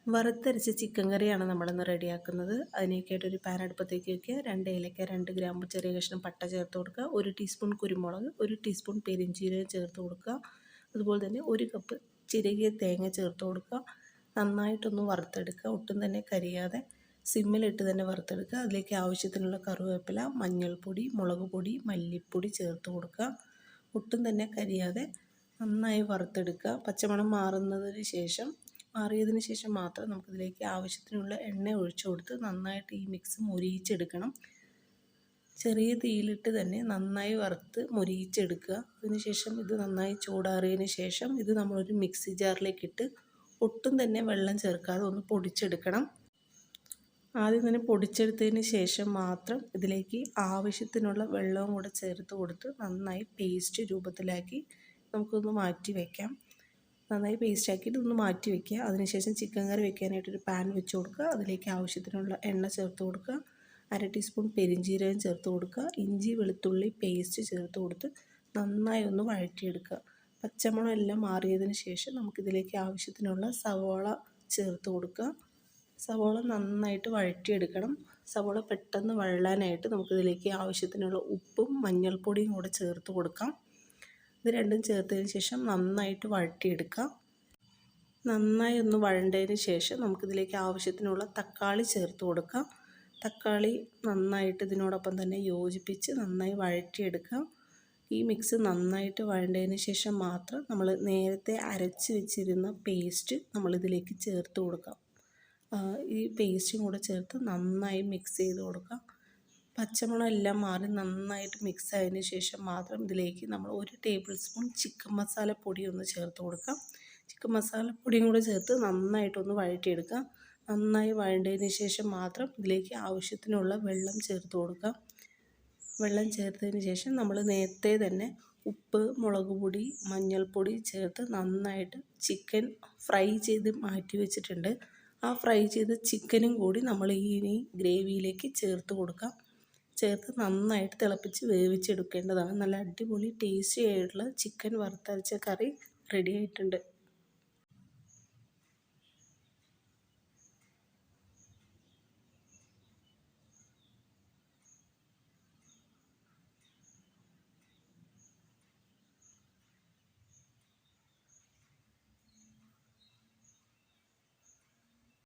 വറുത്തരച്ച ചിക്കൻ കറിയാണ് നമ്മളിന്ന് റെഡിയാക്കുന്നത്. അതിനേക്കായിട്ട് ഒരു പാൻ അടുപ്പത്തേക്ക് വയ്ക്കുക. 2 ഏലക്ക, 2 ഗ്രാമ്പു, ചെറിയ കഷ്ണം പട്ട ചേർത്ത് കൊടുക്കുക. 1 ടീസ്പൂൺ കുരുമുളക്, 1 ടീസ്പൂൺ പെരിഞ്ചീരകം ചേർത്ത് കൊടുക്കുക. അതുപോലെ തന്നെ 1 കപ്പ് ചിരകിയ തേങ്ങ ചേർത്ത് കൊടുക്കുക. നന്നായിട്ടൊന്ന് വറുത്തെടുക്കുക. ഒട്ടും തന്നെ കരിയാതെ സിമ്മിലിട്ട് തന്നെ വറുത്തെടുക്കുക. അതിലേക്ക് ആവശ്യത്തിനുള്ള കറിവേപ്പില, മഞ്ഞൾപ്പൊടി, മുളക് പൊടി, മല്ലിപ്പൊടി ചേർത്ത് കൊടുക്കുക. ഒട്ടും തന്നെ കരിയാതെ നന്നായി വറുത്തെടുക്കുക. പച്ചമണം മാറിയതിന് ശേഷം മാത്രം നമുക്കിതിലേക്ക് ആവശ്യത്തിനുള്ള എണ്ണ ഒഴിച്ചു കൊടുത്ത് നന്നായിട്ട് ഈ മിക്സ് മൊരിയിച്ചെടുക്കണം. ചെറിയ തീയിലിട്ട് തന്നെ നന്നായി വറുത്ത് മൊരിയിച്ചെടുക്കുക. അതിനുശേഷം ഇത് നന്നായി ചൂടാറിയതിന് ശേഷം ഇത് നമ്മളൊരു മിക്സി ജാറിലേക്കിട്ട് ഒട്ടും തന്നെ വെള്ളം ചേർക്കാതെ ഒന്ന് പൊടിച്ചെടുക്കണം. ആദ്യം തന്നെ പൊടിച്ചെടുത്തതിന് ശേഷം മാത്രം ഇതിലേക്ക് ആവശ്യത്തിനുള്ള വെള്ളവും കൂടെ ചേർത്ത് കൊടുത്ത് നന്നായി പേസ്റ്റ് രൂപത്തിലാക്കി നമുക്കൊന്ന് മാറ്റി വയ്ക്കാം. നന്നായി പേസ്റ്റാക്കിയിട്ട് ഒന്ന് മാറ്റി വയ്ക്കുക. അതിനുശേഷം ചിക്കൻ കറി വെക്കാനായിട്ടൊരു പാൻ വെച്ച് കൊടുക്കുക. അതിലേക്ക് ആവശ്യത്തിനുള്ള എണ്ണ ചേർത്ത് കൊടുക്കുക. 1/2 ടീസ്പൂൺ പെരിഞ്ചീരകം ചേർത്ത് കൊടുക്കുക. ഇഞ്ചി വെളുത്തുള്ളി പേസ്റ്റ് ചേർത്ത് കൊടുത്ത് നന്നായി ഒന്ന് വഴറ്റിയെടുക്കുക. പച്ചമണം എല്ലാം മാറിയതിന് ശേഷം നമുക്കിതിലേക്ക് ആവശ്യത്തിനുള്ള സവോള ചേർത്ത് കൊടുക്കുക. സവോള നന്നായിട്ട് വഴറ്റിയെടുക്കണം. സവോള പെട്ടെന്ന് വഴലാനായിട്ട് നമുക്കിതിലേക്ക് ആവശ്യത്തിനുള്ള ഉപ്പും മഞ്ഞൾപ്പൊടിയും കൂടെ ചേർത്ത് കൊടുക്കാം. ഇത് രണ്ടും ചേർത്തതിന് ശേഷം നന്നായിട്ട് വഴറ്റിയെടുക്കുക. നന്നായി ഒന്ന് വഴണ്ടതിന് ശേഷം നമുക്കിതിലേക്ക് ആവശ്യത്തിനുള്ള തക്കാളി ചേർത്ത് കൊടുക്കാം. തക്കാളി നന്നായിട്ട് ഇതിനോടൊപ്പം തന്നെ യോജിപ്പിച്ച് നന്നായി വഴറ്റിയെടുക്കുക. ഈ മിക്സ് നന്നായിട്ട് വഴണ്ടതിന് ശേഷം മാത്രം നമ്മൾ നേരത്തെ അരച്ച് വെച്ചിരുന്ന പേസ്റ്റ് നമ്മളിതിലേക്ക് ചേർത്ത് കൊടുക്കാം. ഈ പേസ്റ്റും കൂടെ ചേർത്ത് നന്നായി മിക്സ് ചെയ്ത് കൊടുക്കാം. പച്ചമണം എല്ലാം മാറി നന്നായിട്ട് മിക്സ് ആയതിന് ശേഷം മാത്രം ഇതിലേക്ക് നമ്മൾ 1 ടേബിൾ സ്പൂൺ ചിക്കൻ മസാലപ്പൊടി ഒന്ന് ചേർത്ത് കൊടുക്കാം. ചിക്കൻ മസാലപ്പൊടിയും കൂടെ ചേർത്ത് നന്നായിട്ടൊന്ന് വഴറ്റിയെടുക്കുക. നന്നായി വഴണ്ടതിന് ശേഷം മാത്രം ഇതിലേക്ക് ആവശ്യത്തിനുള്ള വെള്ളം ചേർത്ത് കൊടുക്കാം. വെള്ളം ചേർത്തതിന് ശേഷം നമ്മൾ നേരത്തെ തന്നെ ഉപ്പ്, മുളക് പൊടി, മഞ്ഞൾപ്പൊടി ചേർത്ത് നന്നായിട്ട് ചിക്കൻ ഫ്രൈ ചെയ്ത് മാറ്റി വെച്ചിട്ടുണ്ട്. ആ ഫ്രൈ ചെയ്ത ചിക്കനും കൂടി നമ്മൾ ഈ ഗ്രേവിയിലേക്ക് ചേർത്ത് കൊടുക്കാം. ചേർത്ത് നന്നായിട്ട് തിളപ്പിച്ച് വേവിച്ചെടുക്കേണ്ടതാണ്. നല്ല അടിപൊളി ടേസ്റ്റി ആയിട്ടുള്ള ചിക്കൻ വറുത്തരച്ച കറി റെഡി ആയിട്ടുണ്ട്.